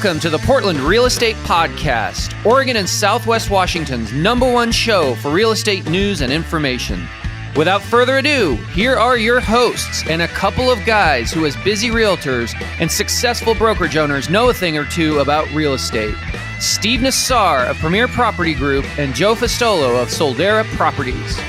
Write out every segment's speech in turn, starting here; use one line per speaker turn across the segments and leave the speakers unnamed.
Welcome to the Portland Real Estate Podcast, Oregon and Southwest Washington's #1 show for real estate news and information. Without further ado, here are your hosts and a couple of guys who, as busy realtors and successful brokerage owners, know a thing or two about real estate. Steve Nassar of Premier Property Group and Joe Fustolo of Stoddart Properties.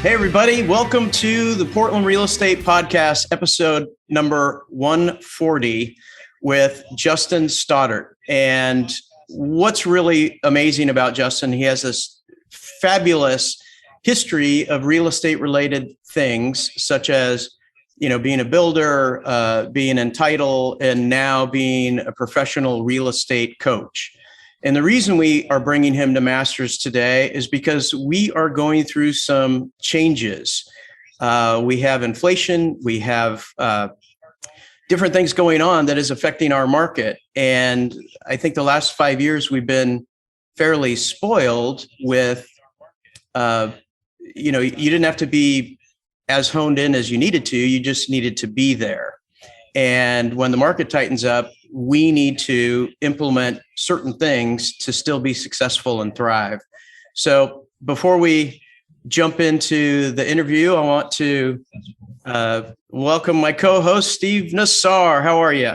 Hey, everybody. Welcome to the Portland Real Estate Podcast, episode number 140 with Justin Stoddart. And what's really amazing about Justin, he has this fabulous history of real estate related things, such as, being a builder, being in title, and now being a professional real estate coach. And the reason we are bringing him to Masters today is because we are going through some changes. We have inflation, we have different things going on that is affecting our market. And I think the last 5 years we've been fairly spoiled with, you didn't have to be as honed in as you needed to, you just needed to be there. And when the market tightens up, we need to implement certain things to still be successful and thrive. So before we jump into the interview, I want to welcome my co-host, Steve Nassar. How are you?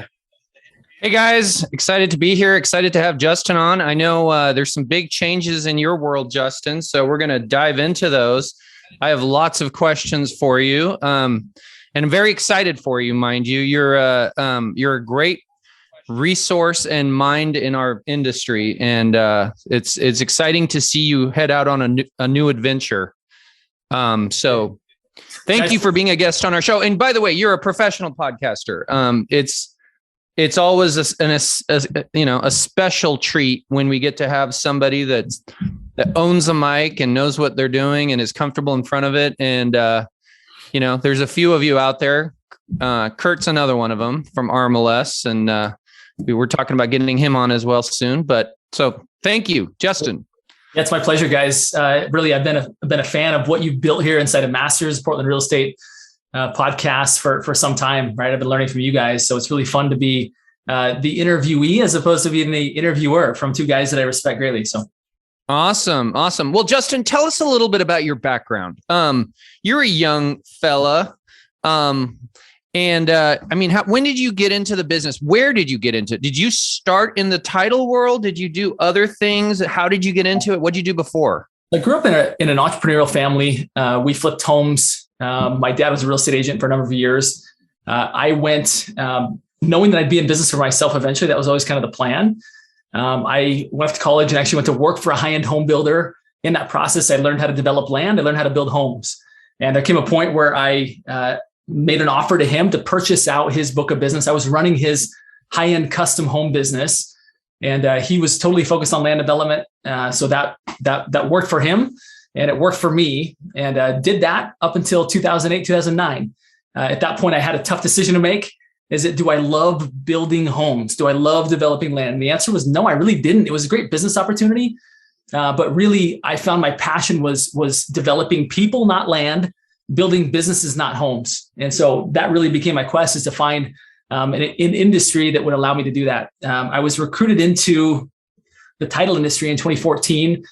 Hey guys, excited to be here. Excited to have Justin on. I know there's some big changes in your world, Justin. So we're going to dive into those. I have lots of questions for you. And I'm very excited for you, mind you. You're a great resource and mind in our industry, and it's exciting to see you head out on a new adventure. So thank you for being a guest on our show. And by the way, you're a professional podcaster. It's always a special treat when we get to have somebody that owns a mic and knows what they're doing and is comfortable in front of it. And there's a few of you out there. Kurt's another one of them from RMLS, and we're talking about getting him on as well soon. But so thank you, Justin.
Yeah, it's my pleasure, guys. Really, I've been a fan of what you've built here inside of Masters Portland Real Estate Podcast for some time. Right, I've been learning from you guys, so it's really fun to be the interviewee as opposed to being the interviewer from two guys that I respect greatly. So.
Awesome. Well, Justin, tell us a little bit about your background. You're a young fella. When did you get into the business? Where did you get into it? Did you start in the title world? Did you do other things? How did you get into it? What did you do before?
I grew up in an entrepreneurial family. We flipped homes. My dad was a real estate agent for a number of years. I went knowing that I'd be in business for myself eventually. That was always kind of the plan. I went off to college and actually went to work for a high-end home builder. In that process, I learned how to develop land. I learned how to build homes. And there came a point where I made an offer to him to purchase out his book of business. I was running his high-end custom home business, and he was totally focused on land development. So that worked for him, and it worked for me, and did that up until 2008, 2009. At that point, I had a tough decision to make. Do I love building homes? Do I love developing land? And the answer was no, I really didn't. It was a great business opportunity. But really, I found my passion was developing people, not land, building businesses, not homes. And so that really became my quest, is to find an industry that would allow me to do that. I was recruited into the title industry in 2014.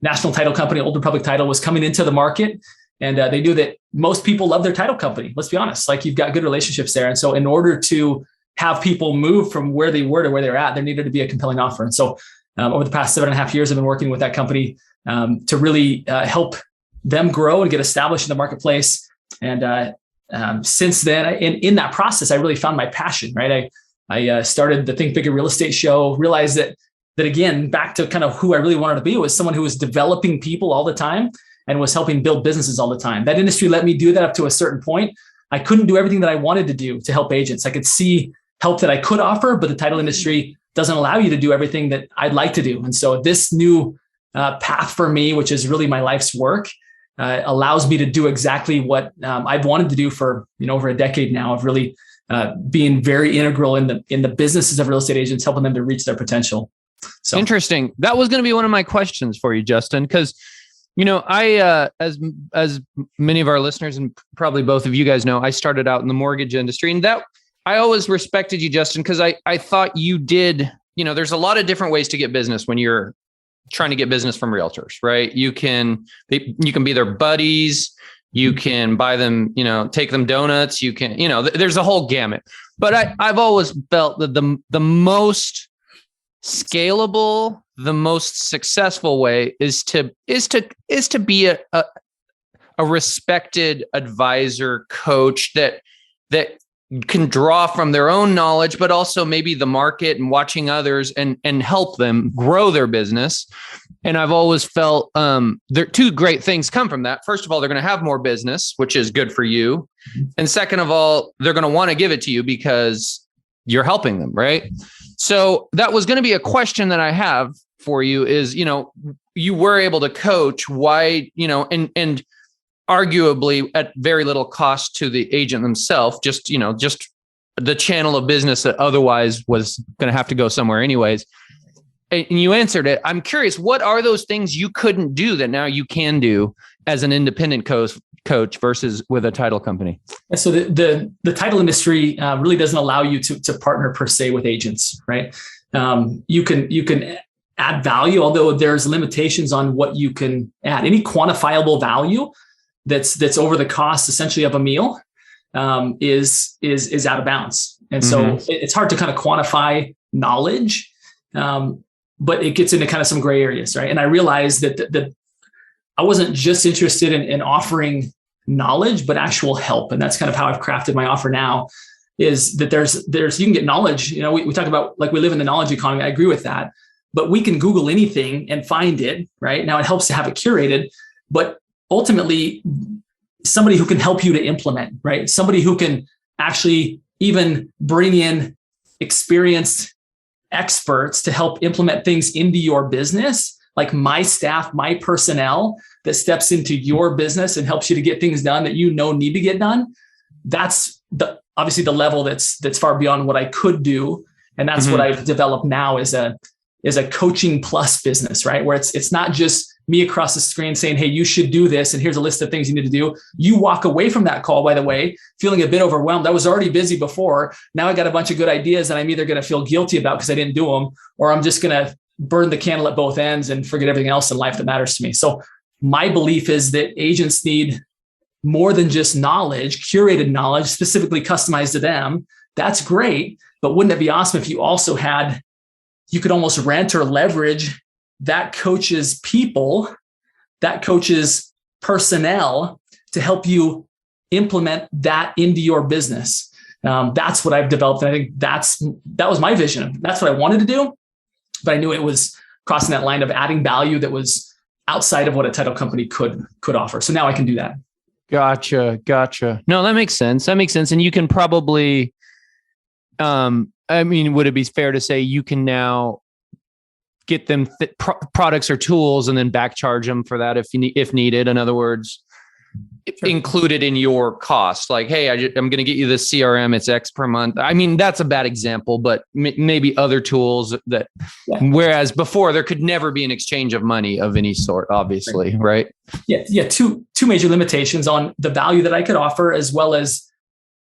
National Title Company, Old Republic Title, was coming into the market. And they knew that most people love their title company. Let's be honest, like, you've got good relationships there. And so in order to have people move from where they were to where they're at, there needed to be a compelling offer. And so over the past 7.5 years, I've been working with that company to really help them grow and get established in the marketplace. And since then, in that process, I really found my passion, right? I started the Think Bigger Real Estate Show, realized that again, back to kind of who I really wanted to be, was someone who was developing people all the time and was helping build businesses all the time. That industry let me do that up to a certain point. I couldn't do everything that I wanted to do to help agents. I could see help that I could offer, but the title industry doesn't allow you to do everything that I'd like to do. And so this new path for me, which is really my life's work, allows me to do exactly what I've wanted to do for over a decade now, of really being very integral in the businesses of real estate agents, helping them to reach their potential. So
interesting. That was going to be one of my questions for you, Justin, because As many of our listeners and probably both of you guys know, I started out in the mortgage industry, and that I always respected you, Justin, because I thought you did. There's a lot of different ways to get business when you're trying to get business from realtors, right? You can be their buddies. You can buy them, take them donuts. You can, there's a whole gamut. But I've always felt that the most scalable, the most successful way is to be a respected advisor, coach that can draw from their own knowledge, but also maybe the market and watching others and help them grow their business. And I've always felt there two great things come from that. First of all, they're going to have more business, which is good for you. And second of all, they're going to want to give it to you because you're helping them, right? So that was going to be a question that I have for you is, you were able to coach why, and arguably at very little cost to the agent themselves, just the channel of business that otherwise was going to have to go somewhere anyways. And you answered it. I'm curious, what are those things you couldn't do that now you can do as an independent coach versus with a title company?
So the title industry really doesn't allow you to partner per se with agents, right? You can add value, although there's limitations on what you can add. Any quantifiable value that's over the cost essentially of a meal is out of bounds. And so it's hard to kind of quantify knowledge, but it gets into kind of some gray areas, right? And I realized that I wasn't just interested in offering knowledge, but actual help. And that's kind of how I've crafted my offer now, is that there's you can get knowledge. We talk about, like, we live in the knowledge economy. I agree with that, but we can Google anything and find it, right? Now it helps to have it curated, but ultimately somebody who can help you to implement, right? Somebody who can actually even bring in experienced experts to help implement things into your business, like my staff, my personnel that steps into your business and helps you to get things done that need to get done. That's obviously the level that's far beyond what I could do. And that's what I've developed now is a coaching plus business, right? Where it's not just me across the screen saying, hey, you should do this, and here's a list of things you need to do. You walk away from that call, by the way, feeling a bit overwhelmed. I was already busy before. Now I got a bunch of good ideas that I'm either going to feel guilty about because I didn't do them, or I'm just going to burn the candle at both ends and forget everything else in life that matters to me. So my belief is that agents need more than just knowledge, curated knowledge, specifically customized to them. That's great. But wouldn't it be awesome if you also you could almost rent or leverage that coach's people, that coach's personnel to help you implement that into your business. That's what I've developed. And I think that was my vision. That's what I wanted to do, but I knew it was crossing that line of adding value that was outside of what a title company could offer. So now I can do that.
Gotcha. No, that makes sense. And you can probably, would it be fair to say you can now get them products or tools and then back charge them for that if needed? In other words, sure. Included in your cost, like, hey, I'm going to get you this CRM. It's X per month. That's a bad example, but maybe other tools that, whereas before there could never be an exchange of money of any sort, obviously. Right. Yeah. Two
major limitations on the value that I could offer, as well as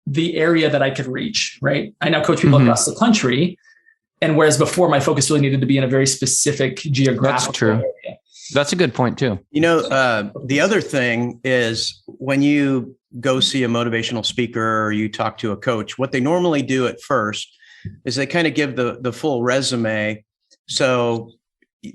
the area that I could reach. Right. I now coach people across the country. And whereas before my focus really needed to be in a very specific geographical area.
That's a good point too.
The other thing is when you go see a motivational speaker or you talk to a coach, what they normally do at first is they kind of give the full resume. So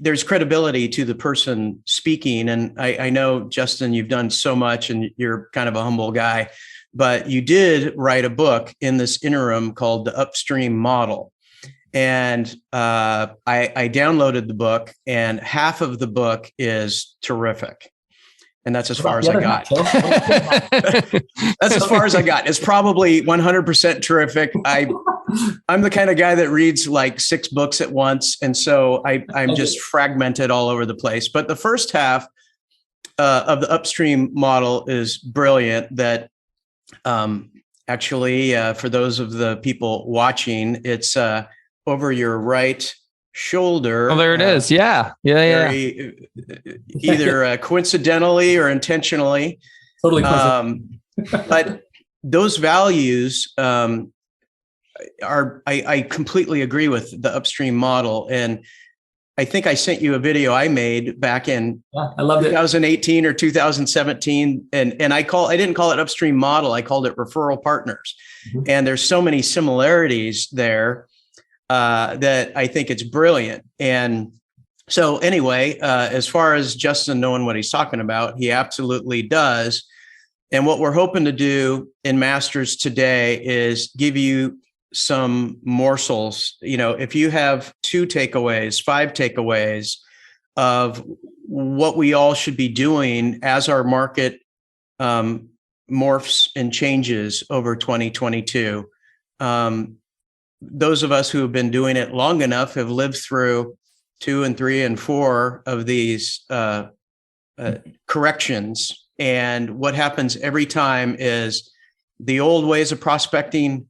there's credibility to the person speaking. And I know, Justin, you've done so much and you're kind of a humble guy, but you did write a book in this interim called the Upstream Model. And I downloaded the book, and half of the book is terrific. And that's as far as I got. That's as far as I got. It's probably 100% terrific. I'm the kind of guy that reads like 6 books at once. And so I'm just fragmented all over the place. But the first half of the Upstream Model is brilliant. That actually, for those of the people watching, it's over your right shoulder.
Oh, there it is. Yeah.
Very, either coincidentally or intentionally.
Totally.
But those values I completely agree with the Upstream model. And I think I sent you a video I made back in
I loved
2018 or 2017. And I didn't call it Upstream model. I called it referral partners. Mm-hmm. And there's so many similarities there that I think it's brilliant. And so anyway, as far as Justin knowing what he's talking about, he absolutely does. And what we're hoping to do in Masters today is give you some morsels. If you have 2 takeaways, 5 takeaways of what we all should be doing as our market morphs and changes over 2022. Those of us who have been doing it long enough have lived through 2 and 3 and 4 of these corrections. And what happens every time is the old ways of prospecting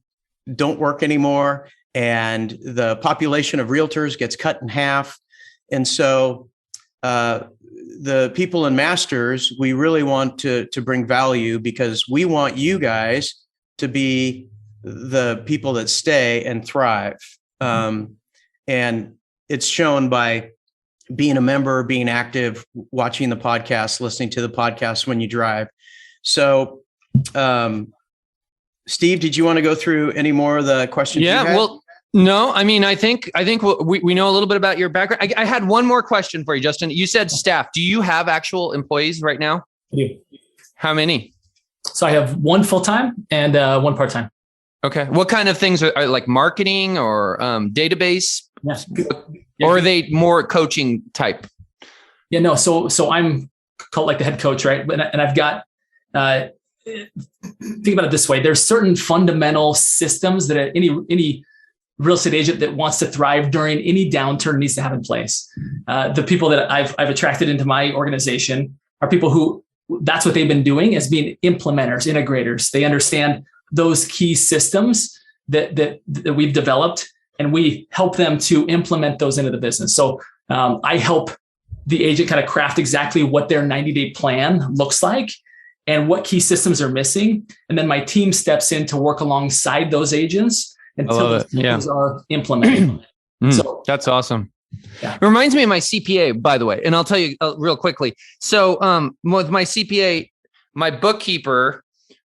don't work anymore, and the population of realtors gets cut in half. And so the people in Masters, we really want to bring value, because we want you guys to be the people that stay and thrive. And it's shown by being a member, being active, watching the podcast, listening to the podcast when you drive. So, Steve, did you want to go through any more of the questions?
Yeah, well, no, I mean, I think we know a little bit about your background. I had one more question for you, Justin. You said staff. Do you have actual employees right now?
I do.
How many?
So I have 1 full-time and 1 part-time.
Okay. What kind of things are like marketing or database?
Yes.
Or are they more coaching type?
Yeah, no. So I'm called like the head coach, right? And I've got, think about it this way. There's certain fundamental systems that any real estate agent that wants to thrive during any downturn needs to have in place. The people that I've attracted into my organization are people who, that's what they've been doing, as being implementers, integrators. They understand those key systems that we've developed, and we help them to implement those into the business. So I help the agent kind of craft exactly what their 90-day plan looks like and what key systems are missing. And then my team steps in to work alongside those agents until those systems are implemented.
So that's awesome.
Yeah.
It reminds me of my CPA, by the way, and I'll tell you real quickly. So with my CPA, my bookkeeper,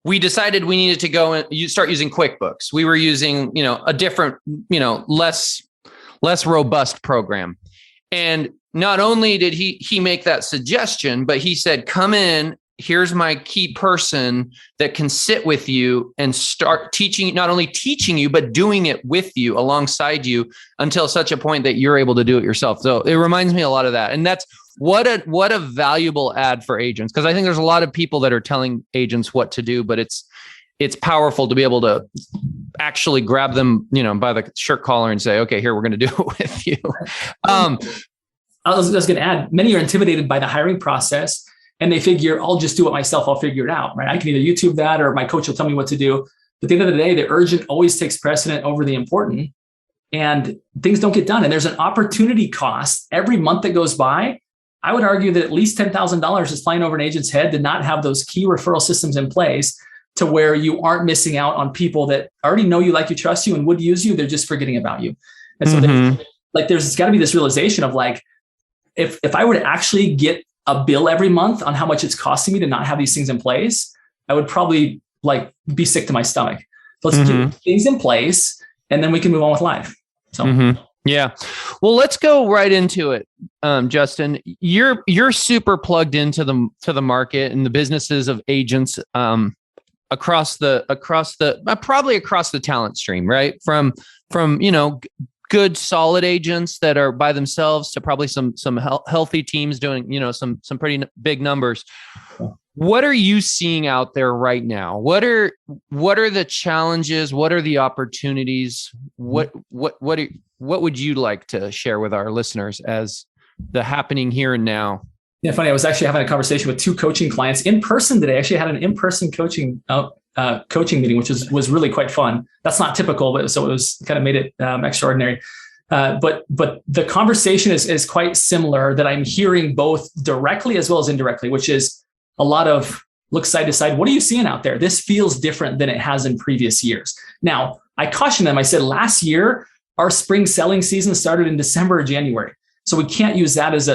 we decided we needed to go and start using QuickBooks. We were using, a different, less robust program. And not only did he make that suggestion, but he said, come in, here's my key person that can sit with you and start teaching, not only teaching you, but doing it with you, alongside you, until such a point that you're able to do it yourself. So it reminds me a lot of that. And that's what a valuable ad for agents. Because I think there's a lot of people that are telling agents what to do, but it's powerful to be able to actually grab them, by the shirt collar and say, okay, here, we're going to do it with you.
I was going to add, many are intimidated by the hiring process, and they figure, I'll just do it myself. I'll figure it out, right? I can either YouTube that, or my coach will tell me what to do. But at the end of the day, the urgent always takes precedent over the important, and things don't get done. And there's an opportunity cost every month that goes by. I would argue that at least $10,000 is flying over an agent's head to not have those key referral systems in place, to where you aren't missing out on people that already know you, like you, trust you, and would use you. They're just forgetting about you. And so there's got to be this realization of like, if I were to actually get a bill every month on how much it's costing me to not have these things in place, I would probably be sick to my stomach. So let's get things in place, and then we can move on with life. So.
Yeah. Well, let's go right into it. Justin, you're super plugged into the market and the businesses of agents across the talent stream, right? From good solid agents that are by themselves to probably some healthy teams doing, some pretty big numbers. What are you seeing out there right now? What are the challenges? What are the opportunities? What would you like to share with our listeners as the happening here and now?
Yeah, funny. I was actually having a conversation with 2 coaching clients in person today. I actually had an in-person coaching meeting, which was really quite fun. That's not typical, but so it was kind of made it extraordinary. But the conversation is quite similar that I'm hearing both directly as well as indirectly, which is a lot of look side to side. What are you seeing out there? This feels different than it has in previous years. Now, I cautioned them. I said, last year, our spring selling season started in December or January. So we can't use that as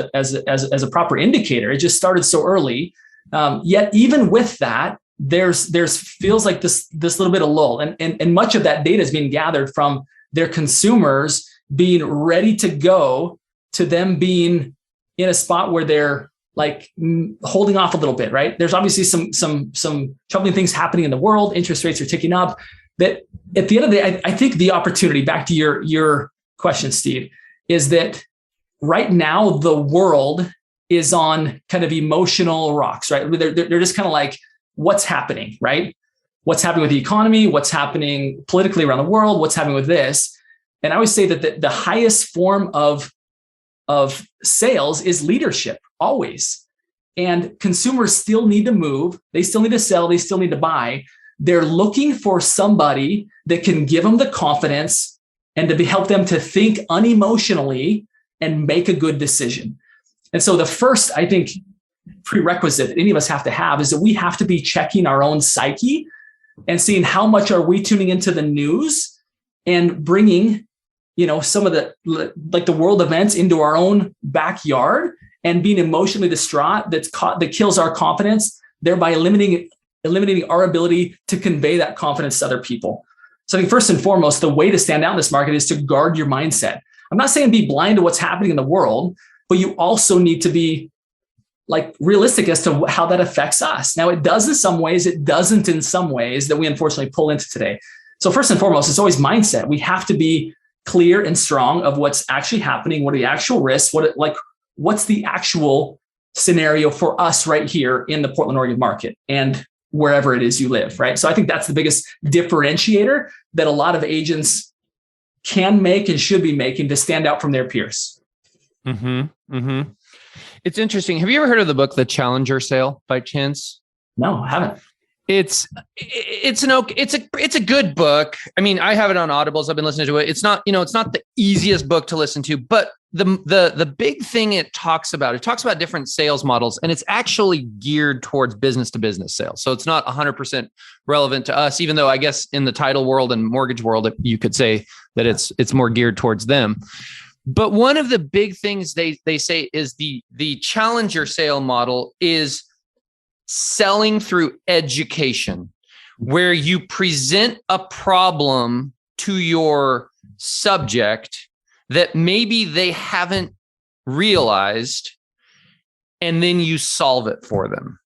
a proper indicator. It just started so early. Yet even with that, there's feels like this little bit of lull. And much of that data is being gathered from their consumers being ready to go to them being in a spot where they're like holding off a little bit, right? There's obviously some troubling things happening in the world. Interest rates are ticking up. That at the end of the day, I think the opportunity, back to your question, Steve, is that right now the world is on kind of emotional rocks, right? They're just kind of like, what's happening, right? What's happening with the economy? What's happening politically around the world? What's happening with this? And I always say that the highest form of sales is leadership, always. And consumers still need to move. They still need to sell. They still need to buy. They're looking for somebody that can give them the confidence and to help them to think unemotionally and make a good decision. And so the first, I think, prerequisite that any of us have to have is that we have to be checking our own psyche and seeing how much are we tuning into the news and bringing, some of the world events into our own backyard and being emotionally distraught that kills our confidence, thereby eliminating our ability to convey that confidence to other people. So I think first and foremost, the way to stand out in this market is to guard your mindset. I'm not saying be blind to what's happening in the world, but you also need to be like realistic as to how that affects us. Now, it does in some ways, it doesn't in some ways that we unfortunately pull into today. So first and foremost, it's always mindset. We have to be clear and strong of what's actually happening. What are the actual risks? What's the actual scenario for us right here in the Portland, Oregon market and wherever it is you live, right? So I think that's the biggest differentiator that a lot of agents can make and should be making to stand out from their peers.
Mm-hmm. Mm-hmm. It's interesting. Have you ever heard of the book, The Challenger Sale, by chance?
No, I haven't.
It's a good book. I mean, I have it on Audibles. I've been listening to it. It's not the easiest book to listen to, but the big thing it talks about different sales models, and it's actually geared towards business to business sales. So it's not 100% relevant to us, even though I guess in the title world and mortgage world, you could say that it's more geared towards them. But one of the big things they say is the challenger sale model is selling through education, where you present a problem to your subject that maybe they haven't realized, and then you solve it for them.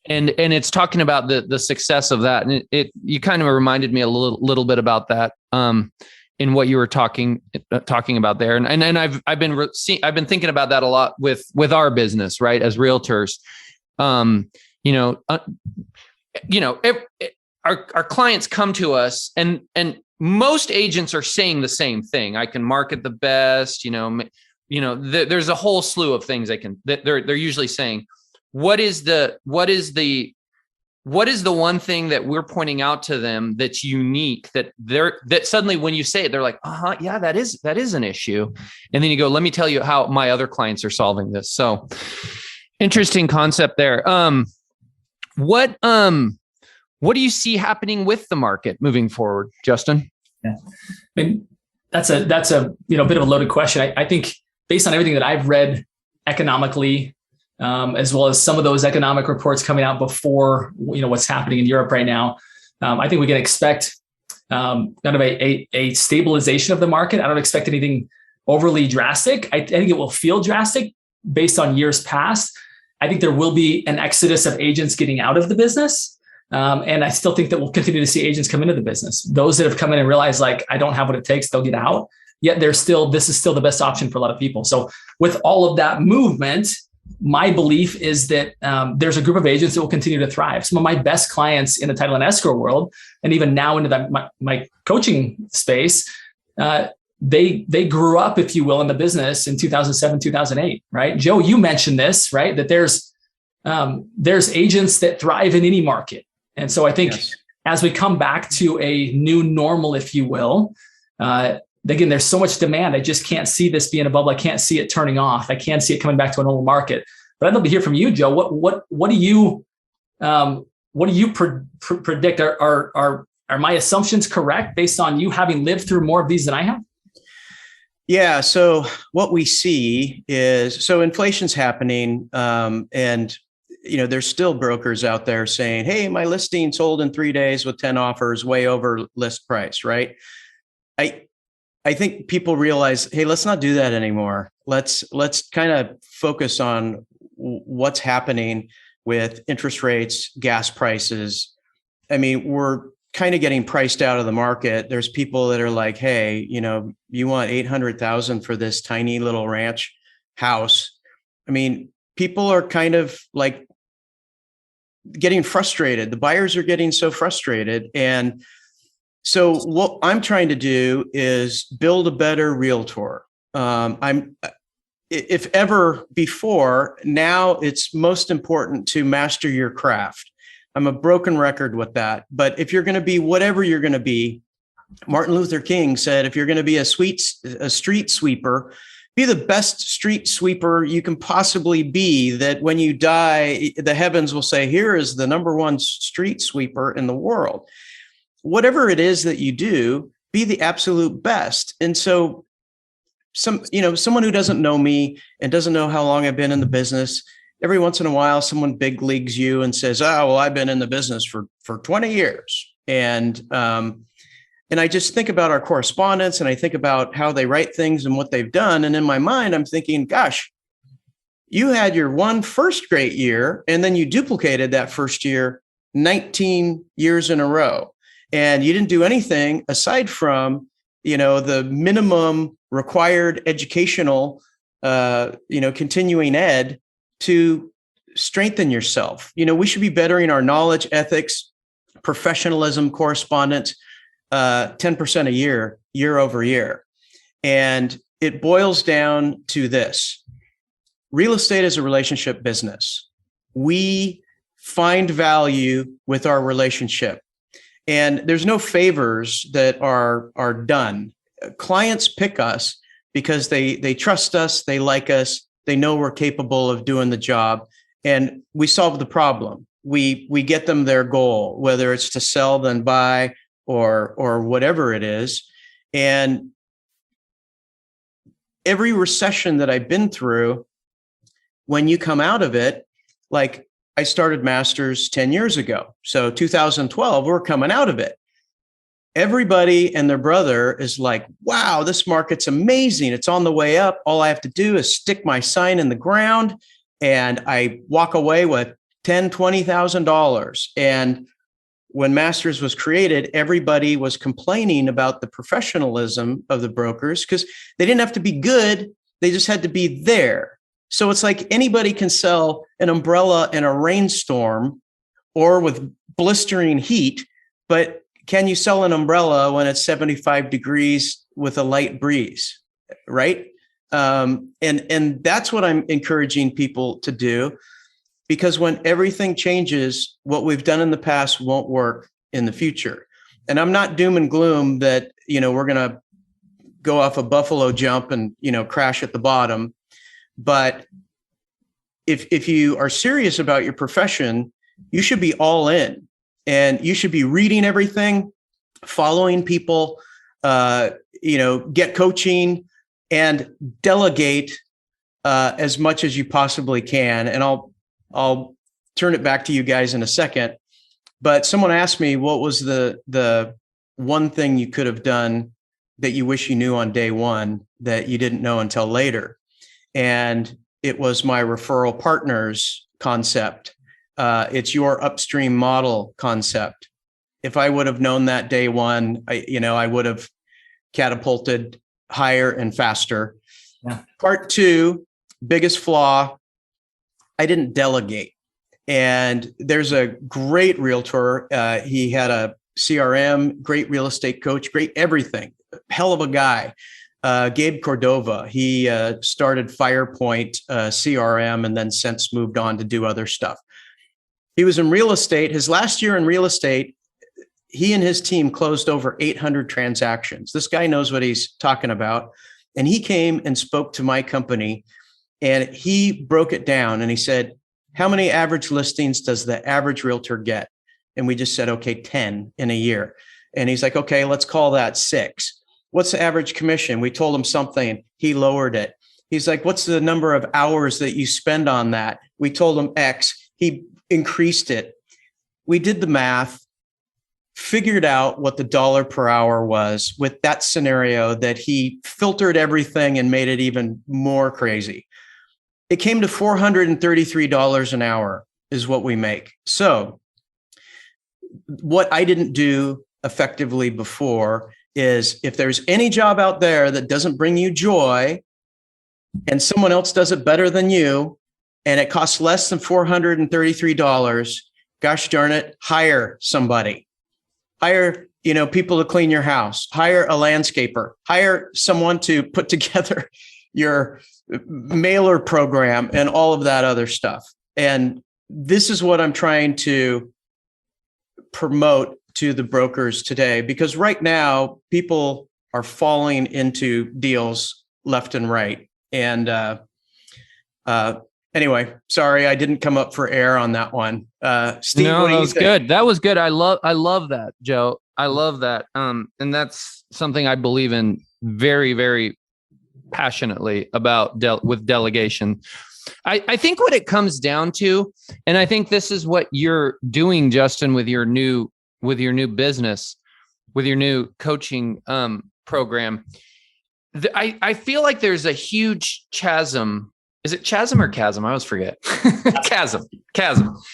And it's talking about the success of that. And you kind of reminded me a little bit about that in what you were talking about there. And I've been thinking about that a lot with our business, right? As realtors, our clients come to us and most agents are saying the same thing. I can market the best, there's a whole slew of things they're usually saying. What is the one thing that we're pointing out to them that's unique that suddenly when you say it, they're like, yeah, that is an issue. And then you go, let me tell you how my other clients are solving this. So interesting concept there. What do you see happening with the market moving forward, Justin?
Yeah. I mean, that's a bit of a loaded question. I think based on everything that I've read economically, as well as some of those economic reports coming out before, what's happening in Europe right now, I think we can expect kind of a stabilization of the market. I don't expect anything overly drastic. I think it will feel drastic based on years past. I think there will be an exodus of agents getting out of the business. And I still think that we'll continue to see agents come into the business. Those that have come in and realized, like, I don't have what it takes, they'll get out. Yet this is still the best option for a lot of people. So with all of that movement, my belief is that there's a group of agents that will continue to thrive. Some of my best clients in the title and escrow world, and even now into my coaching space, they grew up, if you will, in the business in 2007, 2008, right? Joe, you mentioned this, right? That there's agents that thrive in any market. And so I think as we come back to a new normal, if you will, again, there's so much demand. I just can't see this being a bubble. I can't see it turning off. I can't see it coming back to a normal market. But I'd love to hear from you, Joe. What do you predict? Are my assumptions correct based on you having lived through more of these than I have?
Yeah. So what we see is, so inflation's happening, and there's still brokers out there saying, "Hey, my listing sold in 3 days with 10 offers, way over list price." Right? I think people realize, hey, let's not do that anymore. Let's kind of focus on what's happening with interest rates, gas prices. I mean, we're kind of getting priced out of the market. There's people that are like, hey, you want 800,000 for this tiny little ranch house. I mean, people are kind of like getting frustrated. The buyers are getting so frustrated. And so what I'm trying to do is build a better realtor. If ever before, now it's most important to master your craft. I'm a broken record with that. But if you're going to be whatever you're going to be, Martin Luther King said, if you're going to be a street sweeper, be the best street sweeper you can possibly be, that when you die, the heavens will say, here is the number one street sweeper in the world. Whatever it is that you do, be the absolute best. And so someone who doesn't know me and doesn't know how long I've been in the business, every once in a while, someone big leagues you and says, oh, well, I've been in the business for 20 years. And I just think about our correspondence, and I think about how they write things and what they've done. And in my mind, I'm thinking, gosh, you had your first great year, and then you duplicated that first year 19 years in a row. And you didn't do anything aside from, the minimum required educational, continuing ed to strengthen yourself. We should be bettering our knowledge, ethics, professionalism, correspondence, 10% a year over year. And it boils down to this. Real estate is a relationship business. We find value with our relationship. And there's no favors that are done. Clients pick us because they trust us, they like us, they know we're capable of doing the job, and we solve the problem. We get them their goal, whether it's to sell, then buy, or whatever it is. And every recession that I've been through, when you come out of it, like I started Masters 10 years ago. So 2012, we're coming out of it. Everybody and their brother is like, wow, this market's amazing. It's on the way up. All I have to do is stick my sign in the ground and I walk away with $10,000, $20,000. And when Masters was created, everybody was complaining about the professionalism of the brokers because they didn't have to be good. They just had to be there. So it's like anybody can sell an umbrella in a rainstorm or with blistering heat, but can you sell an umbrella when it's 75 degrees with a light breeze, right? And that's what I'm encouraging people to do, because when everything changes, what we've done in the past won't work in the future. And I'm not doom and gloom that, we're going to go off a buffalo jump and, crash at the bottom. But if you are serious about your profession, you should be all in, and you should be reading everything, following people, get coaching and delegate as much as you possibly can. And I'll turn it back to you guys in a second. But someone asked me, what was the one thing you could have done that you wish you knew on day one that you didn't know until later? And it was my referral partners concept. It's your Upstream Model concept. If I would have known that day one, I would have catapulted higher and faster. Yeah. Part two, biggest flaw, I didn't delegate. And there's a great realtor. He had a CRM, great real estate coach, great everything, hell of a guy. Gabe Cordova, he started Firepoint CRM and then since moved on to do other stuff. He was in real estate. His last year in real estate, he and his team closed over 800 transactions. This guy knows what he's talking about. And he came and spoke to my company, and he broke it down, and he said, how many average listings does the average realtor get? And we just said, okay, 10 in a year. And he's like, okay, let's call that 6. What's the average commission? We told him something. He lowered it. He's like, what's the number of hours that you spend on that? We told him X. He increased it. We did the math, figured out what the dollar per hour was with that scenario, that he filtered everything and made it even more crazy. It came to $433 an hour is what we make. So what I didn't do effectively before is, if there's any job out there that doesn't bring you joy and someone else does it better than you, and it costs less than $433, gosh darn it, hire somebody. Hire, people to clean your house, hire a landscaper, hire someone to put together your mailer program and all of that other stuff. And this is what I'm trying to promote to the brokers today, because right now people are falling into deals left and right. And anyway, sorry, I didn't come up for air on that one. Steve,
no,
what do
that
you
was
think?
good. That was good. I love that, Joe. I love that. And that's something I believe in very, very passionately about with delegation. I think what it comes down to, and I think this is what you're doing, Justin, with your new business, with your new coaching program. I feel like there's a huge chasm. Is it chasm or chasm? I always forget. Chasm.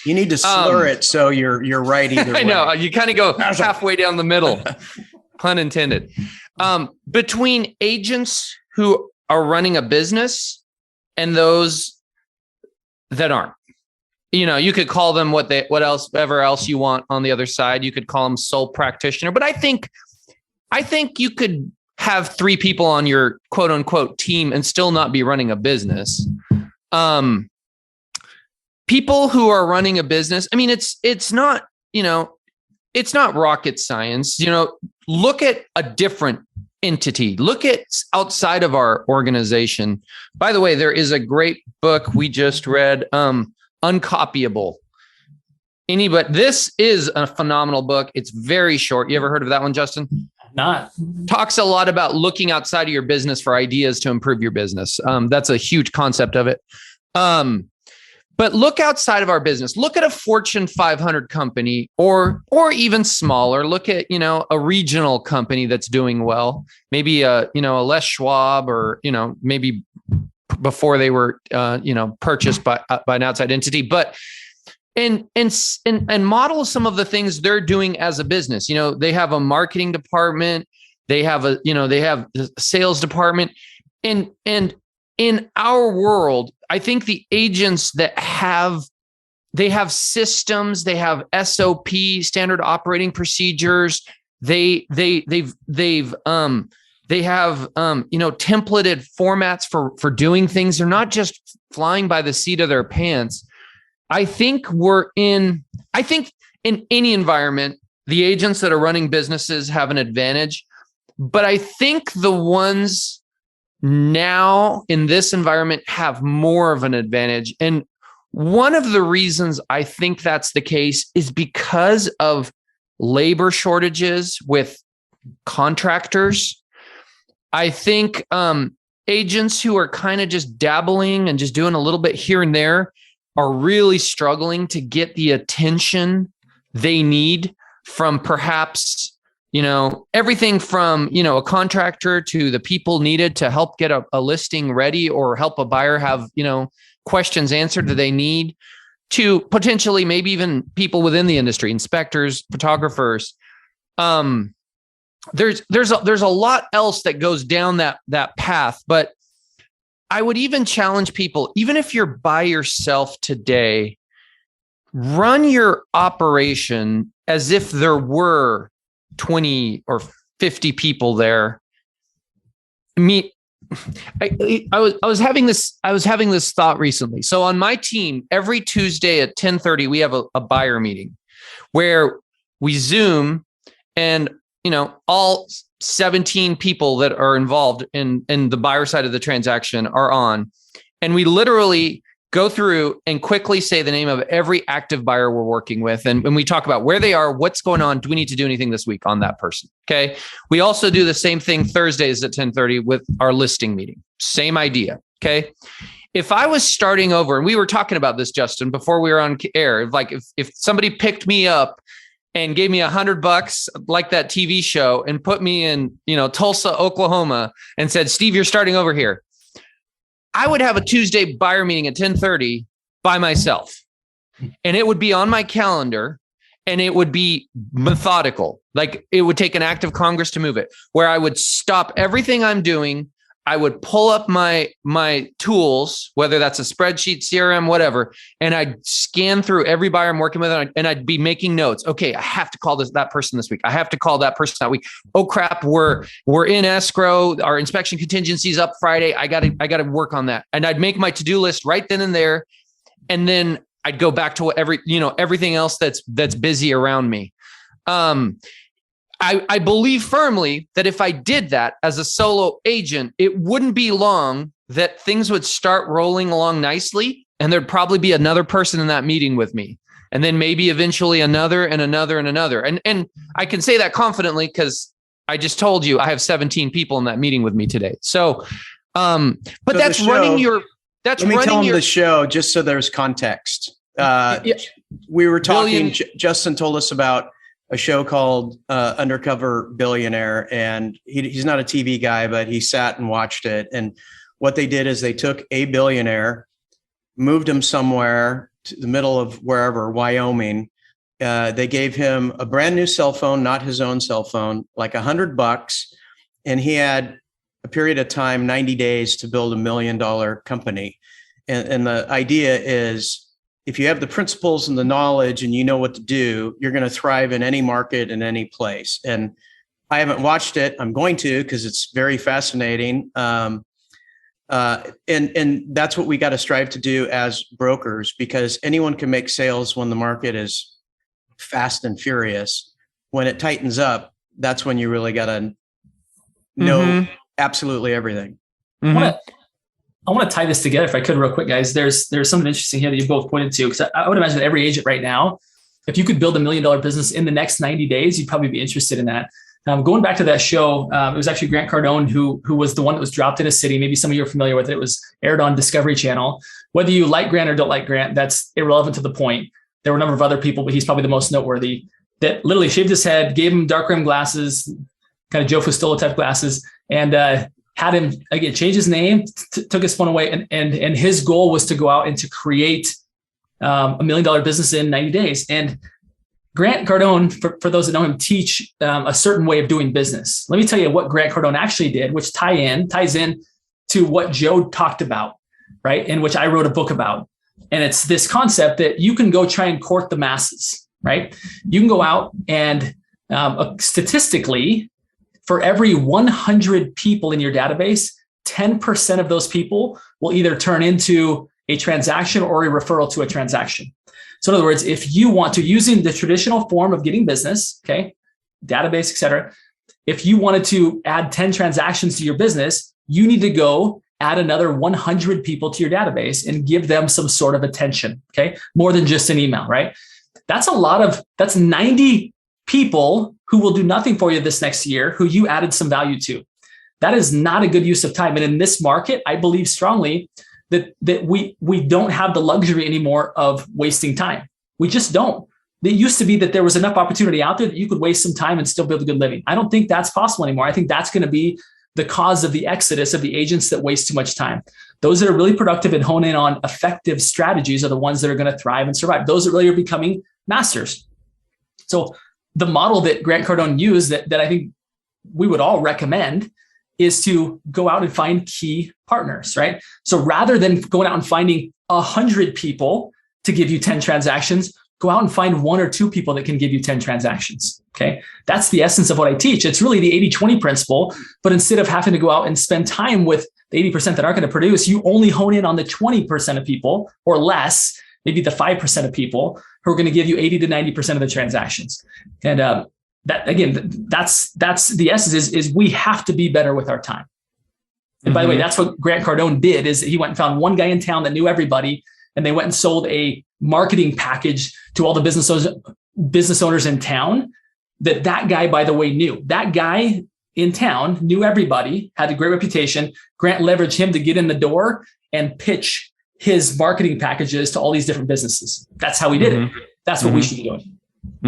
You need to slur it so you're right either way.
I know. You kind of go halfway down the middle, pun intended. Between agents who are running a business and those that aren't. You could call them whatever else you want on the other side. You could call them sole practitioner. But I think you could have 3 people on your quote unquote team and still not be running a business. People who are running a business, I mean, it's not rocket science. Look at a different entity. Look at outside of our organization. By the way, there is a great book we just read, Uncopyable. This is a phenomenal book. It's very short. You ever heard of that one, Justin?
Not.
Talks a lot about looking outside of your business for ideas to improve your business. That's a huge concept of it. But look outside of our business. Look at a Fortune 500 company or even smaller. Look at, a regional company that's doing well. Maybe a Les Schwab, or, maybe before they were, purchased by an outside entity. But and model some of the things they're doing as a business. They have a marketing department. They have a sales department. And in our world, I think the agents that have systems, they have SOP, standard operating procedures. They have templated formats for doing things. They're not just flying by the seat of their pants. I think in any environment, the agents that are running businesses have an advantage, but I think the ones now in this environment have more of an advantage. And one of the reasons I think that's the case is because of labor shortages with contractors. I think agents who are kind of just dabbling and just doing a little bit here and there are really struggling to get the attention they need from perhaps everything from, a contractor to the people needed to help get a listing ready or help a buyer have, questions answered that they need, to potentially maybe even people within the industry, inspectors, photographers. There's a lot else that goes down that path, but I would even challenge people, even if you're by yourself today, run your operation as if there were 20 or 50 people there. I was having this thought recently. So on my team, every Tuesday at 10:30, we have a buyer meeting where we Zoom and all 17 people that are involved in the buyer side of the transaction are on. And we literally go through and quickly say the name of every active buyer we're working with. And when we talk about where they are, what's going on, do we need to do anything this week on that person? Okay. We also do the same thing Thursdays at 10:30 with our listing meeting. Same idea. Okay. If I was starting over, and we were talking about this, Justin, before we were on air, like if somebody picked me up and gave me $100 like that TV show and put me in, Tulsa, Oklahoma, and said, Steve, you're starting over here, I would have a Tuesday buyer meeting at 10:30 by myself. And it would be on my calendar and it would be methodical. Like it would take an act of Congress to move it, where I would stop everything I'm doing. I would pull up my tools, whether that's a spreadsheet, CRM, whatever, and I'd scan through every buyer I'm working with, and I'd be making notes. Okay, I have to call that person this week. I have to call that person that week. Oh crap, we're in escrow. Our inspection contingency's up Friday. I gotta work on that. And I'd make my to-do list right then and there, and then I'd go back to everything else that's busy around me. I believe firmly that if I did that as a solo agent, it wouldn't be long that things would start rolling along nicely, and there'd probably be another person in that meeting with me, and then maybe eventually another and another and another. And I can say that confidently because I just told you I have 17 people in that meeting with me today. So, but
so
that's
show,
running your. That's
let me
running
tell them
your
the show just so there's context. We were talking. Justin told us about a show called Undercover Billionaire, and he's not a TV guy, but he sat and watched it. And what they did is they took a billionaire, moved him somewhere to the middle of wherever, Wyoming. They gave him a brand new cell phone, not his own cell phone, like $100, and he had a period of time, 90 days, to build $1 million company. And the idea is, if you have the principles and the knowledge and you know what to do, you're going to thrive in any market in any place. And I haven't watched it. I'm going to, because it's very fascinating. And that's what we got to strive to do as brokers, because anyone can make sales when the market is fast and furious. When it tightens up, that's when you really got to know absolutely everything.
Mm-hmm.
I want to tie this together if I could real quick, guys. There's something interesting here that you both pointed to, because I would imagine that every agent right now, if you could build $1 million business in the next 90 days, you'd probably be interested in that. Going back to that show, it was actually Grant Cardone who was the one that was dropped in a city. Maybe some of you are familiar with it. It was aired on Discovery Channel. Whether you like Grant or don't like Grant, that's irrelevant to the point. There were a number of other people, but he's probably the most noteworthy, that literally shaved his head, gave him dark rim glasses, kind of Joe Fustolo type glasses, and had him again change his name, took his phone away, and his goal was to go out and to create $1 million business in 90 days. And Grant Cardone, for those that know him, teach a certain way of doing business. Let me tell you what Grant Cardone actually did, which ties in to what Joe talked about, right? And which I wrote a book about. And it's this concept that you can go try and court the masses, right? You can go out and statistically, for every 100 people in your database, 10% of those people will either turn into a transaction or a referral to a transaction. So in other words, if you want to, using the traditional form of getting business, okay, database, et cetera, if you wanted to add 10 transactions to your business, you need to go add another 100 people to your database and give them some sort of attention, okay? More than just an email, right? That's 90 people who will do nothing for you this next year, who you added some value to. That is not a good use of time. And in this market, I believe strongly that we don't have the luxury anymore of wasting time. We just don't. It used to be that there was enough opportunity out there that you could waste some time and still build a good living. I don't think that's possible anymore. I think that's going to be the cause of the exodus of the agents that waste too much time. Those that are really productive and hone in on effective strategies are the ones that are going to thrive and survive. Those that really are becoming masters. So the model that Grant Cardone used that I think we would all recommend is to go out and find key partners, right? So rather than going out and finding 100 people to give you 10 transactions, go out and find 1 or 2 people that can give you 10 transactions, okay? That's the essence of what I teach. It's really the 80-20 principle, but instead of having to go out and spend time with the 80% that aren't going to produce, you only hone in on the 20% of people or less, maybe the 5% of people who are going to give you 80 to 90% of the transactions. And that again, that's the essence is we have to be better with our time. And by the way, that's what Grant Cardone did, is he went and found one guy in town that knew everybody, and they went and sold a marketing package to all the business owners in town that guy, by the way, knew. That guy in town knew everybody, had a great reputation. Grant leveraged him to get in the door and pitch his marketing packages to all these different businesses. That's how we did it. That's what we should be doing.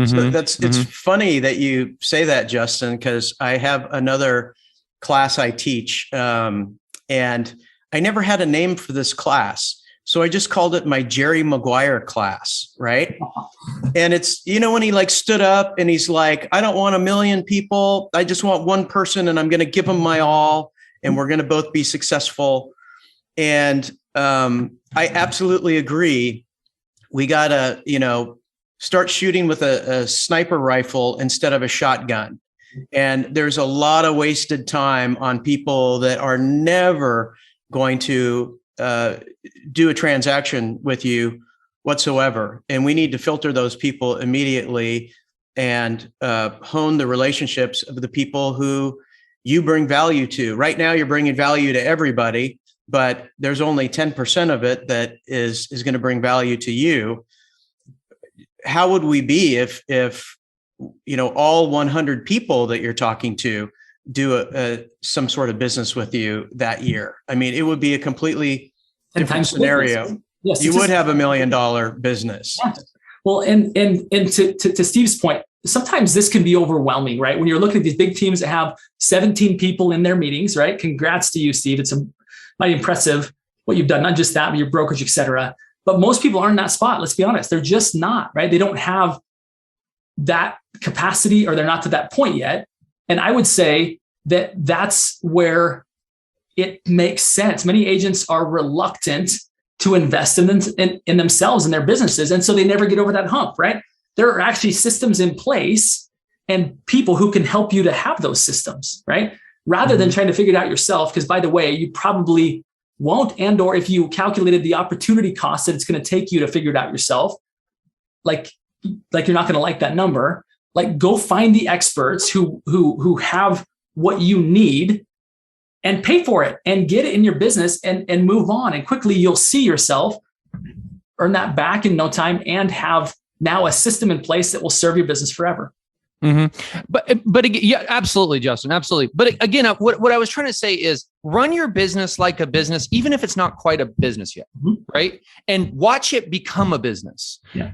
So it's funny that you say that, Justin, because I have another class I teach, and I never had a name for this class. So I just called it my Jerry Maguire class, right? And it's, when he like stood up and he's like, I don't want 1 million people. I just want one person, and I'm going to give him my all, and we're going to both be successful. And I absolutely agree. We got to, start shooting with a sniper rifle instead of a shotgun. And there's a lot of wasted time on people that are never going to do a transaction with you whatsoever. And we need to filter those people immediately and hone the relationships of the people who you bring value to. Right now, you're bringing value to everybody, but there's only 10% of it that is going to bring value to you. How would we be if all 100 people that you're talking to do some sort of business with you that year? I mean, it would be a completely different scenario.
Yes,
you would have $1 million business.
Yeah. Well, and to Steve's point, sometimes this can be overwhelming, right? When you're looking at these big teams that have 17 people in their meetings, right? Congrats to you, Steve. It's mighty impressive what you've done, not just that, but your brokerage, et cetera. But most people aren't in that spot. Let's be honest. They're just not, right? They don't have that capacity, or they're not to that point yet. And I would say that that's where it makes sense. Many agents are reluctant to invest in themselves and their businesses. And so they never get over that hump, right? There are actually systems in place and people who can help you to have those systems, right? Rather than trying to figure it out yourself. Because by the way, you probably won't, or if you calculated the opportunity cost that it's going to take you to figure it out yourself, like you're not going to like that number. Like, go find the experts who have what you need and pay for it and get it in your business and move on. And quickly you'll see yourself earn that back in no time and have now a system in place that will serve your business forever.
But again, yeah, absolutely, Justin, absolutely. But again, what I was trying to say is run your business like a business, even if it's not quite a business yet, right? And watch it become a business.
Yeah.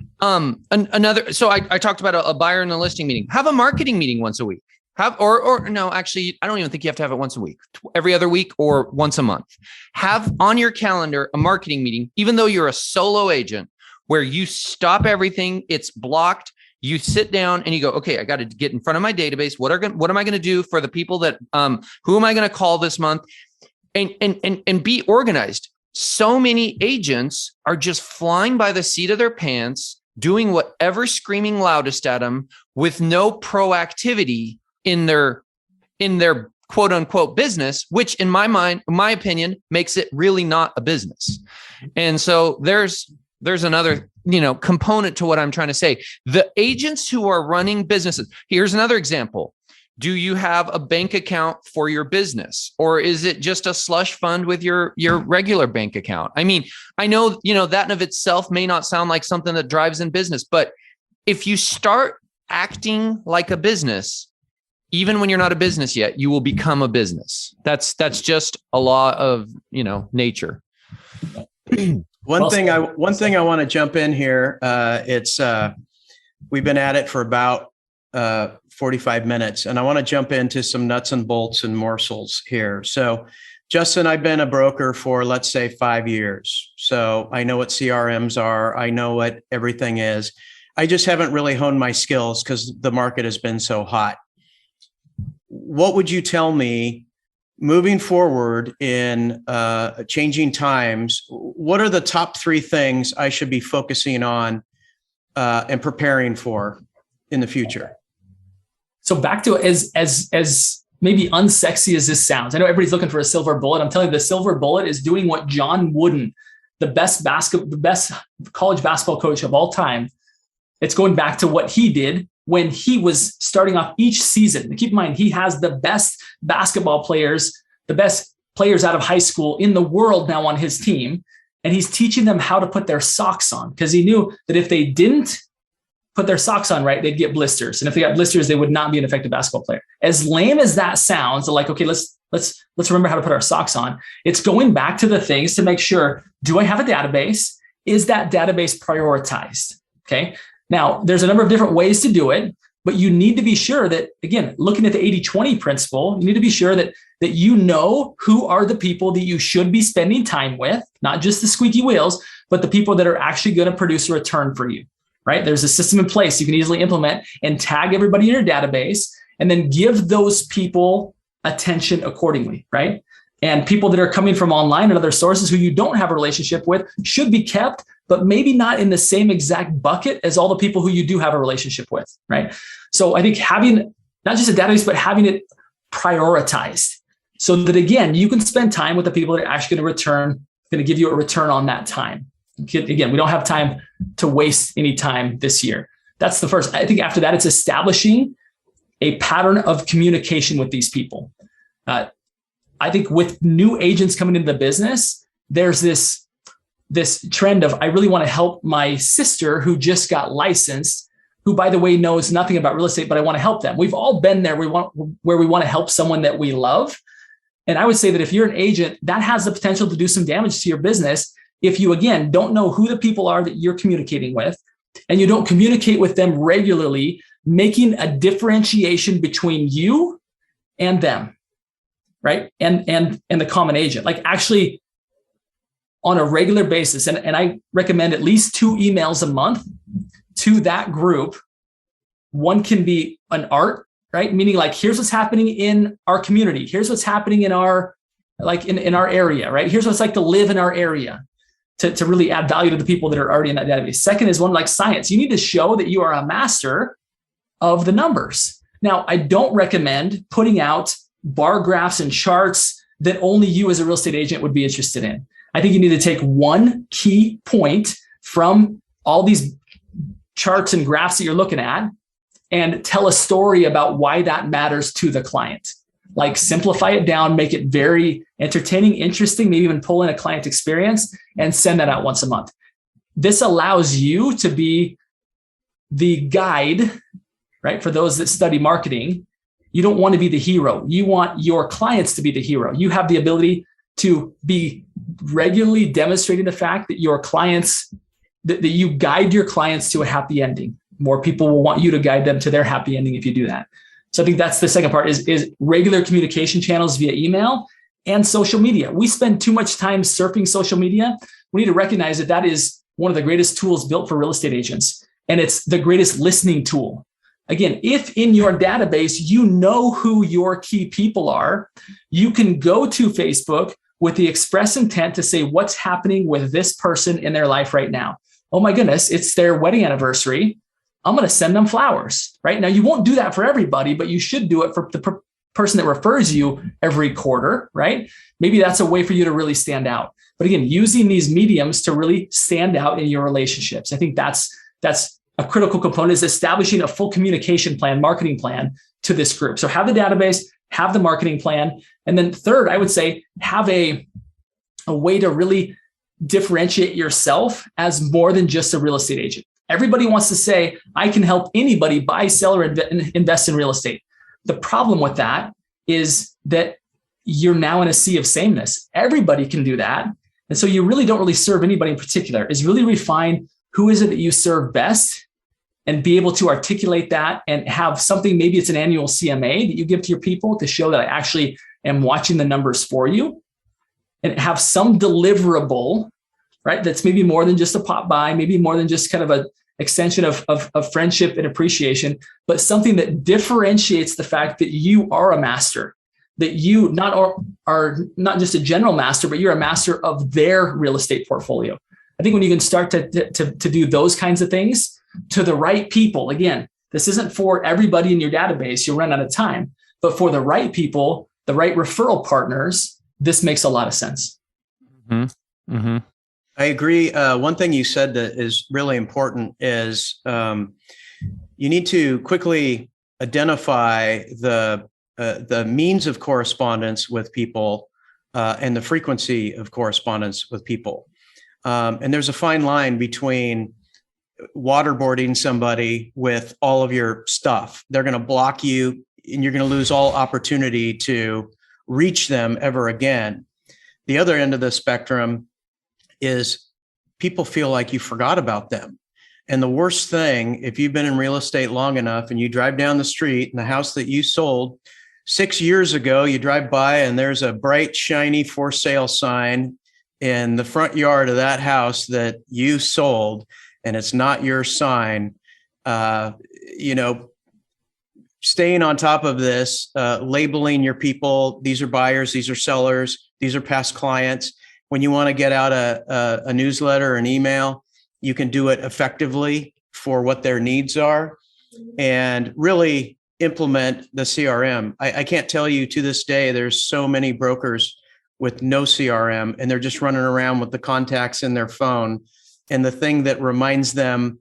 So I talked about a buyer and a listing meeting. Have a marketing meeting once a week. No, actually, I don't even think you have to have it once a week, every other week or once a month. Have on your calendar a marketing meeting, even though you're a solo agent, where you stop everything, it's blocked. You sit down and you go, okay, I got to get in front of my database. What am I going to do for the people that, who am I going to call this month? And be organized. So many agents are just flying by the seat of their pants, doing whatever screaming loudest at them with no proactivity in their quote unquote business, which in my opinion, makes it really not a business. And so there's another component to what I'm trying to say. The agents who are running businesses, here's another example. Do you have a bank account for your business, or is it just a slush fund with your regular bank account? I mean, I know, that in of itself may not sound like something that drives in business, but if you start acting like a business, even when you're not a business yet, you will become a business. That's just a law of, nature.
One thing I want to jump in here. We've been at it for about 45 minutes, and I want to jump into some nuts and bolts and morsels here. So, Justin, I've been a broker for, let's say, 5 years. So I know what CRMs are. I know what everything is. I just haven't really honed my skills because the market has been so hot. What would you tell me moving forward in changing times? What are the top 3 things I should be focusing on and preparing for in the future?
So back to as maybe unsexy as this sounds, I know everybody's looking for a silver bullet. I'm telling you, the silver bullet is doing what John Wooden, the best college basketball coach of all time. It's going back to what he did when he was starting off each season. And keep in mind, he has the best basketball players, the best players out of high school in the world now on his team. And he's teaching them how to put their socks on, because he knew that if they didn't put their socks on right, they'd get blisters. And if they got blisters, they would not be an effective basketball player. As lame as that sounds, like, okay, let's remember how to put our socks on. It's going back to the things to make sure, do I have a database? Is that database prioritized? Okay. Now, there's a number of different ways to do it, but you need to be sure that, again, looking at the 80-20 principle, you need to be sure that you know who are the people that you should be spending time with, not just the squeaky wheels, but the people that are actually going to produce a return for you, right? There's a system in place you can easily implement and tag everybody in your database, and then give those people attention accordingly, right? And people that are coming from online and other sources who you don't have a relationship with should be kept, but maybe not in the same exact bucket as all the people who you do have a relationship with, right? So I think having not just a database, but having it prioritized so that, again, you can spend time with the people that are actually going to give you a return on that time. Again, we don't have time to waste any time this year. That's the first. I think after that, it's establishing a pattern of communication with these people. I think with new agents coming into the business, there's this trend of, I really want to help my sister who just got licensed, who, by the way, knows nothing about real estate, but I want to help them. We've all been there. Where we want to help someone that we love. And I would say that if you're an agent, that has the potential to do some damage to your business if you, again, don't know who the people are that you're communicating with, and you don't communicate with them regularly, making a differentiation between you and them, right? And the common agent, like actually on a regular basis. And I recommend at least 2 emails a month to that group. One can be an art, right? Meaning like, here's what's happening in our community. Here's what's happening in our, in our area, right? Here's what it's like to live in our area, to really add value to the people that are already in that database. Second is one like science. You need to show that you are a master of the numbers. Now, I don't recommend putting out bar graphs and charts that only you as a real estate agent would be interested in. I think you need to take one key point from all these charts and graphs that you're looking at and tell a story about why that matters to the client. Like, simplify it down, make it very entertaining, interesting, maybe even pull in a client experience and send that out once a month. This allows you to be the guide, right? For those that study marketing, you don't want to be the hero. You want your clients to be the hero. You have the ability to be regularly demonstrating the fact that your clients, that you guide your clients to a happy ending. More people will want you to guide them to their happy ending if you do that. So I think that's the second part is regular communication channels via email and social media. We spend too much time surfing social media. We need to recognize that that is one of the greatest tools built for real estate agents. And it's the greatest listening tool. Again, if in your database, you know who your key people are, you can go to Facebook with the express intent to say, what's happening with this person in their life right now? Oh my goodness, it's their wedding anniversary. I'm going to send them flowers, right? Now, you won't do that for everybody, but you should do it for the person that refers you every quarter, right? Maybe that's a way for you to really stand out. But again, using these mediums to really stand out in your relationships. I think that's a critical component, is establishing a full communication plan, marketing plan to this group. So have the database, have the marketing plan. And then third, I would say have a way to really differentiate yourself as more than just a real estate agent. Everybody wants to say, I can help anybody buy, sell, or invest in real estate. The problem with that is that you're now in a sea of sameness. Everybody can do that. And so you really don't really serve anybody in particular. Is really refine who is it that you serve best and be able to articulate that and have something, maybe it's an annual CMA that you give to your people to show that I actually am watching the numbers for you, and have some deliverable, right? That's maybe more than just a pop by, maybe more than just kind of a extension of friendship and appreciation, but something that differentiates the fact that you are a master, that you are not just a general master, but you're a master of their real estate portfolio. I think when you can start to do those kinds of things to the right people, again, this isn't for everybody in your database, you'll run out of time, but for the right people, the right referral partners, this makes a lot of sense.
Mm-hmm. Mm-hmm.
I agree. One thing you said that is really important is, you need to quickly identify the means of correspondence with people and the frequency of correspondence with people. And there's a fine line between waterboarding somebody with all of your stuff. They're going to block you and you're going to lose all opportunity to reach them ever again. The other end of the spectrum is people feel like you forgot about them. And the worst thing, if you've been in real estate long enough and you drive down the street and the house that you sold 6 years ago, you drive by and there's a bright, shiny for sale sign in the front yard of that house that you sold, and it's not your sign, staying on top of this, labeling your people, these are buyers, these are sellers, these are past clients. When you want to get out a newsletter or an email, you can do it effectively for what their needs are and really implement the CRM. I can't tell you to this day, there's so many brokers with no CRM and they're just running around with the contacts in their phone. And the thing that reminds them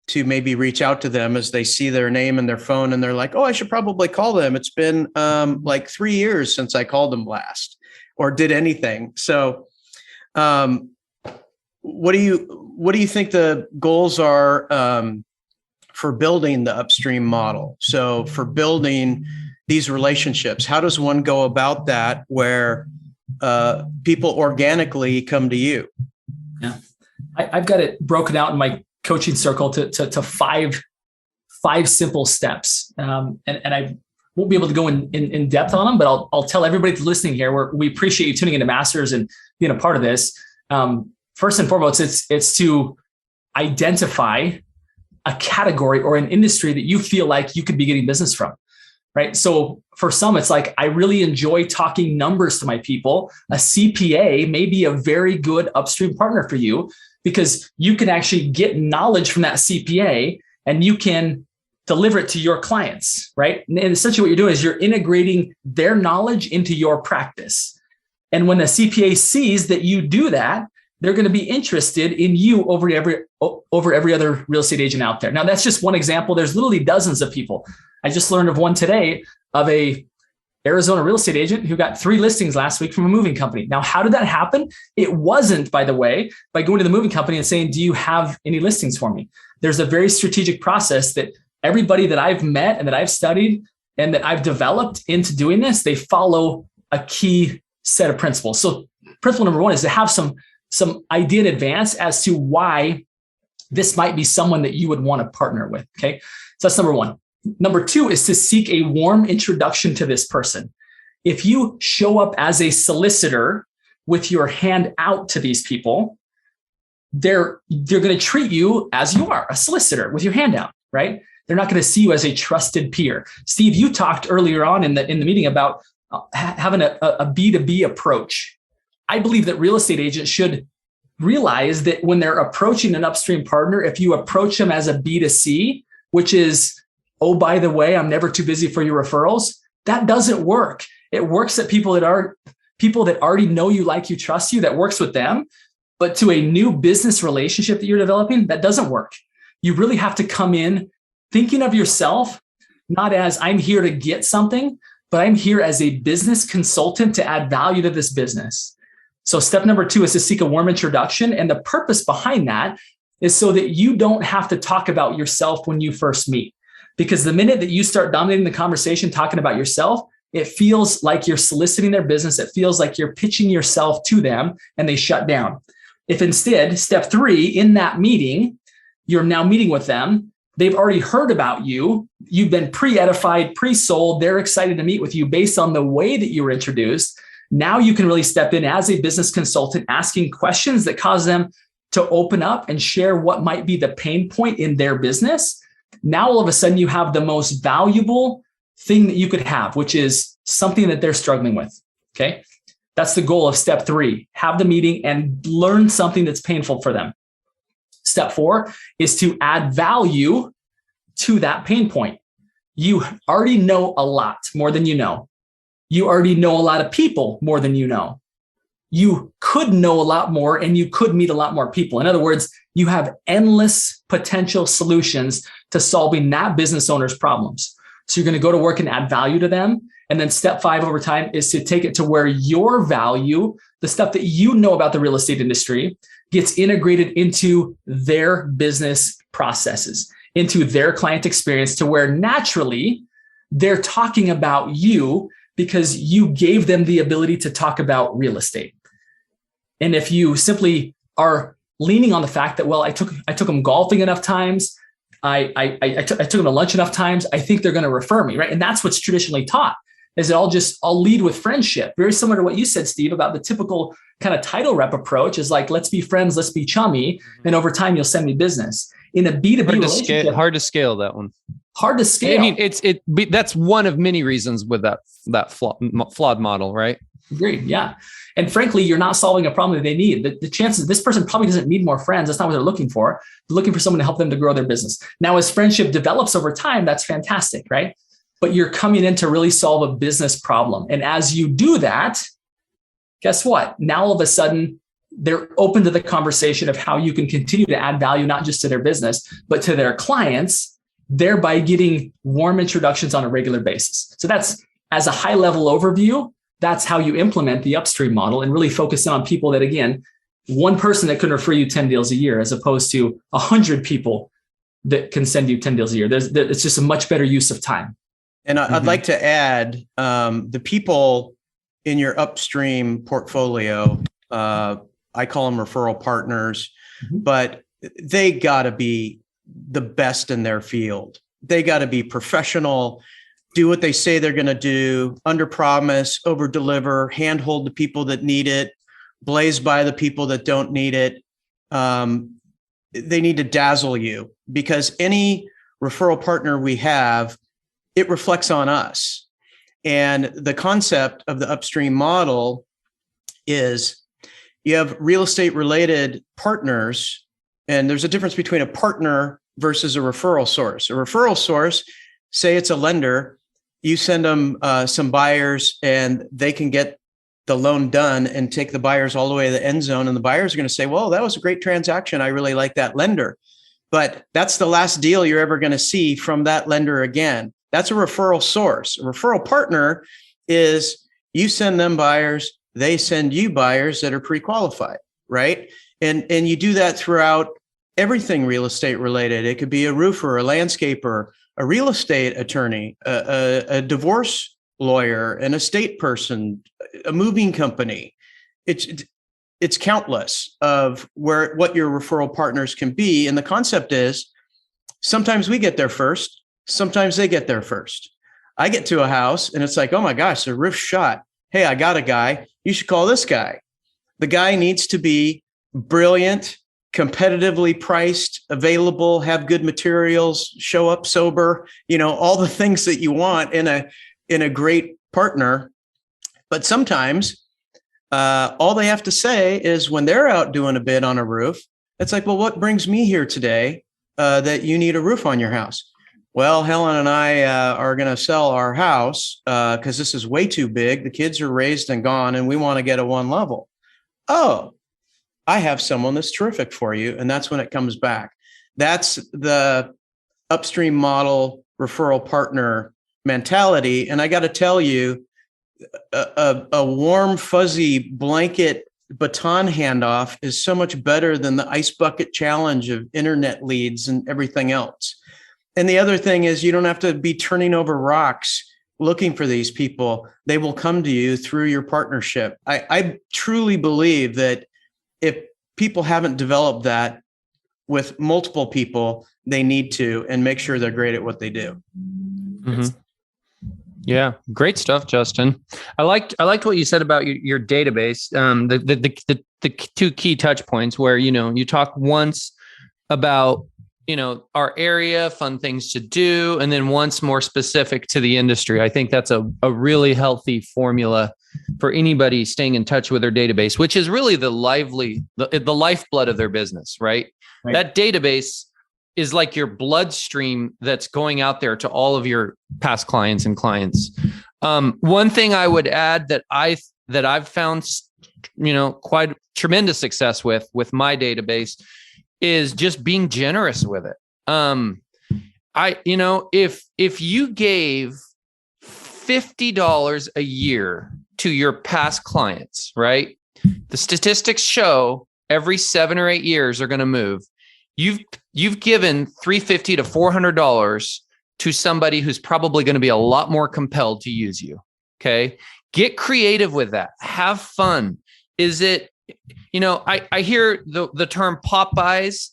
to maybe reach out to them as they see their name and their phone and they're like, oh, I should probably call them. It's been like 3 years since I called them last or did anything. So what do you think the goals are for building the Upstream model? So for building these relationships, how does one go about that where people organically come to you?
Yeah, I've got it broken out in my coaching circle to five simple steps. And I won't be able to go in depth on them, but I'll tell everybody that's listening here, we appreciate you tuning into Masters and being a part of this. First and foremost, it's to identify a category or an industry that you feel like you could be getting business from, right? So for some, it's like, I really enjoy talking numbers to my people. A CPA may be a very good upstream partner for you because you can actually get knowledge from that CPA and you can deliver it to your clients, right? And essentially what you're doing is you're integrating their knowledge into your practice. And when the CPA sees that you do that, they're going to be interested in you over every other real estate agent out there. Now, that's just one example. There's literally dozens of people. I just learned of one today of a Arizona real estate agent who got 3 listings last week from a moving company. Now, how did that happen? It wasn't, by the way, by going to the moving company and saying, do you have any listings for me? There's a very strategic process that everybody that I've met and that I've studied and that I've developed into doing this, they follow a key set of principles. So principle number 1 is to have some idea in advance as to why this might be someone that you would want to partner with. Okay. So that's number 1. Number 2 is to seek a warm introduction to this person. If you show up as a solicitor with your hand out to these people, they're going to treat you as you are, a solicitor with your hand out, right? They're not going to see you as a trusted peer. Steve, you talked earlier on in the meeting about having a B2B approach. I believe that real estate agents should realize that when they're approaching an upstream partner, if you approach them as a B2C, which is, oh, by the way, I'm never too busy for your referrals, that doesn't work. It works that people that already know you, like you, trust you, that works with them. But to a new business relationship that you're developing, that doesn't work. You really have to come in thinking of yourself, not as I'm here to get something, but I'm here as a business consultant to add value to this business. So step number 2 is to seek a warm introduction. And the purpose behind that is so that you don't have to talk about yourself when you first meet. Because the minute that you start dominating the conversation, talking about yourself, it feels like you're soliciting their business. It feels like you're pitching yourself to them and they shut down. If instead, step 3, in that meeting, you're now meeting with them, they've already heard about you, you've been pre-edified, pre-sold, they're excited to meet with you based on the way that you were introduced. Now you can really step in as a business consultant, asking questions that cause them to open up and share what might be the pain point in their business. Now, all of a sudden, you have the most valuable thing that you could have, which is something that they're struggling with. Okay. That's the goal of step 3. Have the meeting and learn something that's painful for them. Step 4 is to add value to that pain point. You already know a lot more than you know. You already know a lot of people more than you know. You could know a lot more and you could meet a lot more people. In other words, you have endless potential solutions to solving that business owner's problems. So you're going to go to work and add value to them. And then step 5 over time is to take it to where your value, the stuff that you know about the real estate industry, gets integrated into their business processes, into their client experience, to where naturally they're talking about you because you gave them the ability to talk about real estate. And if you simply are leaning on the fact that, well, I took them golfing enough times, I took them to lunch enough times, I think they're going to refer me, right? And that's what's traditionally taught, is that I'll lead with friendship. Very similar to what you said, Steve, about the typical kind of title rep approach is like, let's be friends, let's be chummy. And over time, you'll send me business. In a B2B relationship.
Hard to scale that one.
Hard to scale.
I mean, that's one of many reasons with that flawed model, right?
Agreed. Yeah. And frankly, you're not solving a problem that they need. The chances this person probably doesn't need more friends. That's not what they're looking for. They're looking for someone to help them to grow their business. Now, as friendship develops over time, that's fantastic, right? But you're coming in to really solve a business problem. And as you do that, guess what? Now, all of a sudden, they're open to the conversation of how you can continue to add value, not just to their business, but to their clients, thereby getting warm introductions on a regular basis. So that's, as a high level overview, that's how you implement the Upstream model and really focus on people that, again, one person that can refer you 10 deals a year, as opposed to 100 people that can send you 10 deals a year. It's just a much better use of time.
And I'd like to add the people in your Upstream portfolio, I call them referral partners, but they got to be the best in their field. They got to be professional, do what they say they're going to do, under promise, over deliver, handhold the people that need it, blaze by the people that don't need it. They need to dazzle you, because any referral partner we have, it reflects on us. And the concept of the Upstream model is you have real estate related partners, and there's a difference between a partner versus a referral source. A referral source, say it's a lender, you send them some buyers and they can get the loan done and take the buyers all the way to the end zone. And the buyers are going to say, well, that was a great transaction. I really like that lender. But that's the last deal you're ever going to see from that lender again. That's a referral source. A referral partner is you send them buyers, they send you buyers that are pre-qualified, right? And you do that throughout everything real estate related. It could be a roofer, a landscaper, a real estate attorney, a divorce lawyer, an estate person, a moving company. It's countless of what your referral partners can be. And the concept is sometimes we get there first, sometimes they get there first. I get to a house and it's like, oh my gosh, the roof's shot. Hey, I got a guy. You should call this guy. The guy needs to be brilliant, competitively priced, available, have good materials, show up sober, all the things that you want in a great partner. But sometimes all they have to say is when they're out doing a bid on a roof, it's like, well, what brings me here today that you need a roof on your house? Well, Helen and I are going to sell our house because this is way too big. The kids are raised and gone, and we want to get a one level. Oh, I have someone that's terrific for you. And that's when it comes back. That's the Upstream model referral partner mentality. And I got to tell you, a warm, fuzzy blanket baton handoff is so much better than the ice bucket challenge of internet leads and everything else. And the other thing is you don't have to be turning over rocks looking for these people. They will come to you through your partnership. I truly believe that if people haven't developed that with multiple people, they need to, and make sure they're great at what they do.
Mm-hmm. Yeah, great stuff, Justin. I liked what you said about your database. The two key touch points where you talk once about our area, fun things to do, and then once more specific to the industry. I think that's a really healthy formula for anybody staying in touch with their database, which is really the lifeblood of their business, right? That database is like your bloodstream that's going out there to all of your past clients and clients. One thing I would add that I've found, quite tremendous success with my database is just being generous with it. if you gave $50 a year to your past clients, right? The statistics show every 7 or 8 years are going to move. You've given $350 to $400 to somebody who's probably going to be a lot more compelled to use you. Okay. Get creative with that. Have fun. Is it, I hear the term pop buys.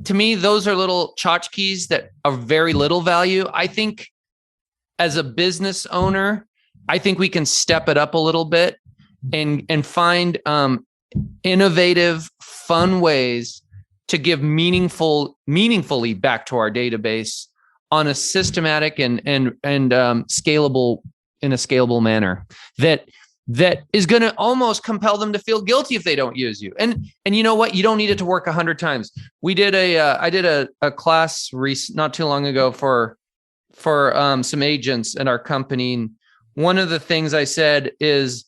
To me, those are little tchotchkes that are very little value. I think as a business owner, I think we can step it up a little bit and find innovative, fun ways to give meaningfully back to our database on a systematic and scalable, in a scalable manner that is going to almost compel them to feel guilty if they don't use you. And you know what? You don't need it to work 100 times. I did a class not too long ago for some agents at our company. And one of the things I said is,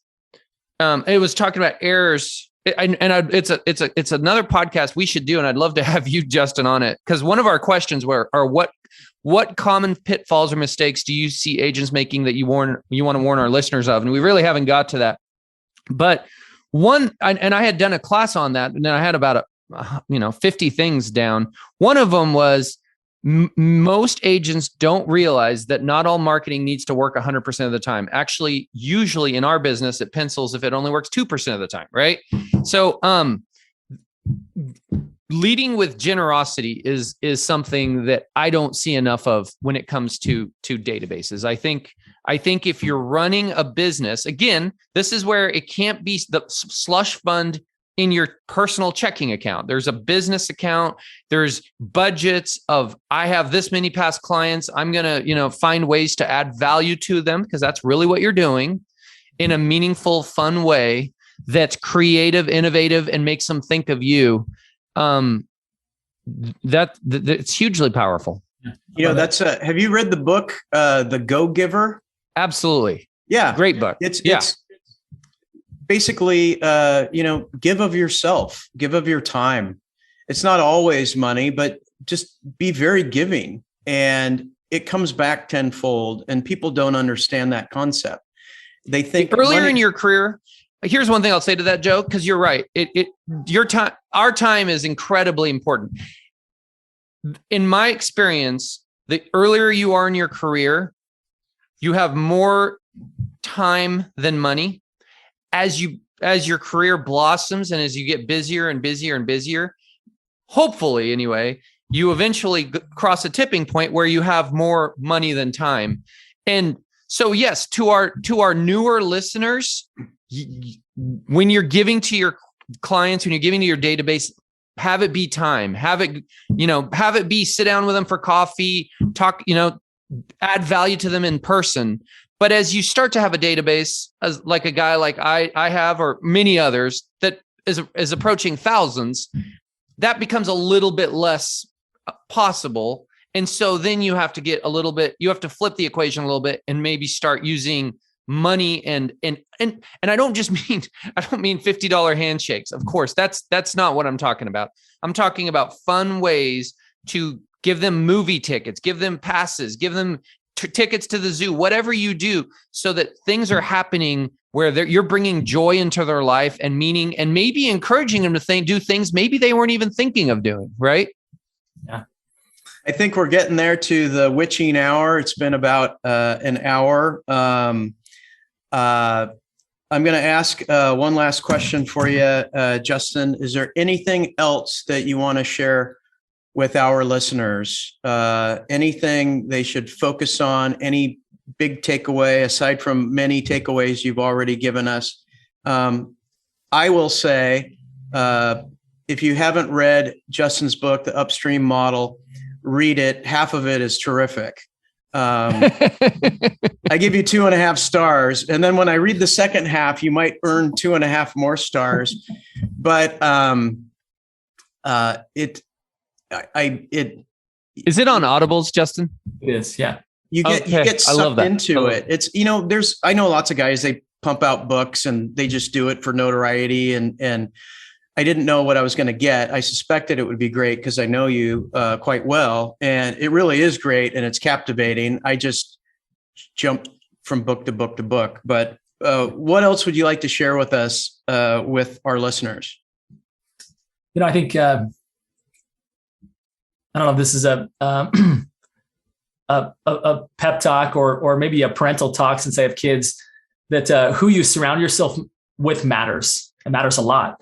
it was talking about errors. It's another podcast we should do, and I'd love to have you, Justin, on it, because one of our questions are what common pitfalls or mistakes do you see agents making that you want to warn our listeners of? And we really haven't got to that. But I had done a class on that, and then I had about 50 things down. One of them was most agents don't realize that not all marketing needs to work 100% of the time. Actually, usually in our business, it pencils if it only works 2% of the time, right? So, leading with generosity is something that I don't see enough of when it comes to databases. I think if you're running a business, again, this is where it can't be the slush fund in your personal checking account. There's a business account. There's budgets of, I have this many past clients. I'm going to, find ways to add value to them, because that's really what you're doing, in a meaningful, fun way that's creative, innovative, and makes them think of you. It's hugely powerful.
Have you read the book, The Go-Giver?
Absolutely.
Yeah.
Great book.
It's basically, give of yourself, give of your time. It's not always money, but just be very giving, and it comes back tenfold. And people don't understand that concept. They think
earlier in your career. Here's one thing I'll say to that, Joe, because you're right. Our time is incredibly important. In my experience, the earlier you are in your career, you have more time than money. As your career blossoms and as you get busier and busier and busier, hopefully anyway, you eventually cross a tipping point where you have more money than time. And so, yes, to our newer listeners, when you're giving to your clients, when you're giving to your database, have it be time, have it be sit down with them for coffee, talk, add value to them in person. But as you start to have a database, as like a guy like I have, or many others that is approaching thousands, that becomes a little bit less possible. And so then you have to flip the equation a little bit and maybe start using money and I don't mean $50 handshakes. Of course, that's not what I'm talking about. I'm talking about fun ways to give them movie tickets, give them passes, give them tickets to the zoo, whatever you do, so that things are happening where you're bringing joy into their life and meaning, and maybe encouraging them to do things maybe they weren't even thinking of doing. Right?
Yeah.
I think we're getting there to the witching hour. It's been about an hour. I'm going to ask one last question for you, Justin. Is there anything else that you want to share with our listeners? Anything they should focus on? Any big takeaway aside from many takeaways you've already given us? I will say, if you haven't read Justin's book, The Upstream Model, read it. Half of it is terrific. I give you 2.5 stars. And then when I read the second half, you might earn 2.5 more stars. But
is it on Audibles, Justin?
It is. Yeah.
You get sucked into it. It's, I know lots of guys, they pump out books and they just do it for notoriety. And I didn't know what I was going to get. I suspected it would be great because I know you quite well, and it really is great and it's captivating. I just jumped from book to book to book. But what else would you like to share with us, with our listeners?
I think I don't know if this is a pep talk or maybe a parental talk since I have kids, that who you surround yourself with matters. It matters a lot.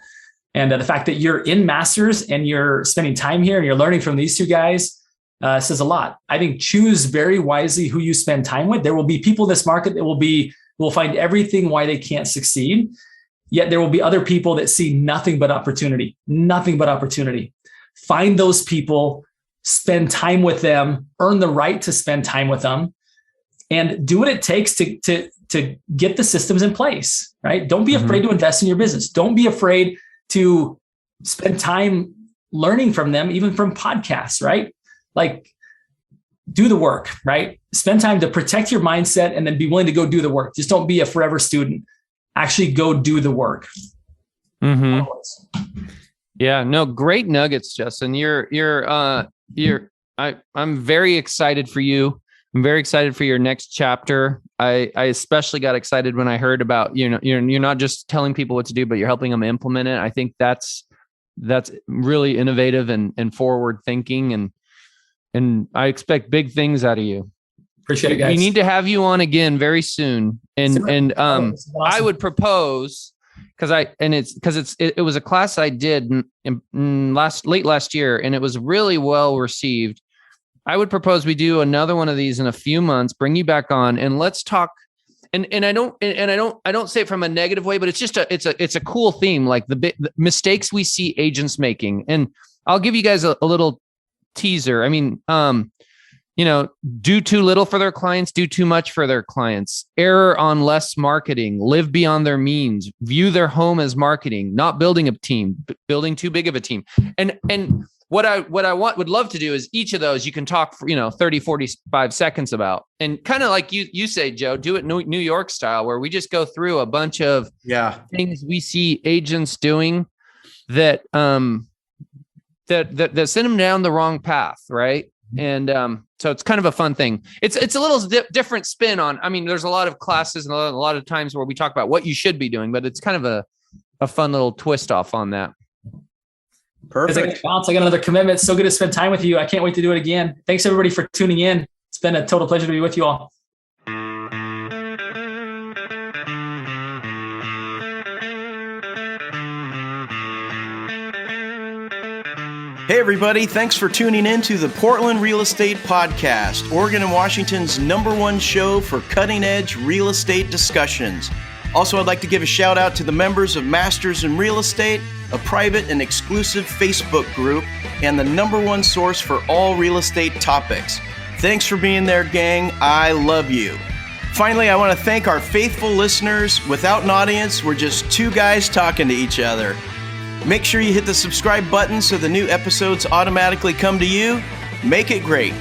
And the fact that you're in Masters and you're spending time here and you're learning from these two guys says a lot. I think choose very wisely who you spend time with. There will be people in this market that will find everything why they can't succeed. Yet there will be other people that see nothing but opportunity. Find those people, spend time with them, earn the right to spend time with them, and do what it takes to get the systems in place, right? Don't be afraid to invest in your business. Don't be afraid to spend time learning from them, even from podcasts, right? Like, do the work, right? Spend time to protect your mindset and then be willing to go do the work. Just don't be a forever student. Actually go do the work.
Yeah, no, great nuggets, Justin. I'm very excited for you. I'm very excited for your next chapter. I especially got excited when I heard about, you're not just telling people what to do, but you're helping them implement it. I think that's really innovative and forward thinking. And I expect big things out of you.
Appreciate it, guys.
We need to have you on again very soon. Awesome. I would propose, it was a class I did late last year, and it was really well received. I would propose we do another one of these in a few months, bring you back on, and let's talk. And I don't say it from a negative way, but it's just it's a cool theme, like the mistakes we see agents making. And I'll give you guys a little teaser. I mean, do too little for their clients, do too much for their clients, error on less marketing, live beyond their means, view their home as marketing, not building a team, building too big of a team. And what I would love to do is each of those you can talk for, 30, 45 seconds about, and kind of like you say, Joe, do it New York style, where we just go through a bunch of things we see agents doing that that send them down the wrong path. Right. And so it's kind of a fun thing. It's a little different spin on, there's a lot of classes and a lot of times where we talk about what you should be doing, but it's kind of a fun little twist off on that.
Perfect.
I got another commitment. So good to spend time with you. I can't wait to do it again. Thanks everybody for tuning in. It's been a total pleasure to be with you all.
Hey everybody, thanks for tuning in to the Portland Real Estate Podcast, Oregon and Washington's #1 show for cutting-edge real estate discussions. Also, I'd like to give a shout out to the members of Masters in Real Estate, a private and exclusive Facebook group, and the #1 source for all real estate topics. Thanks for being there, gang. I love you. Finally, I want to thank our faithful listeners. Without an audience, we're just two guys talking to each other. Make sure you hit the subscribe button so the new episodes automatically come to you. Make it great.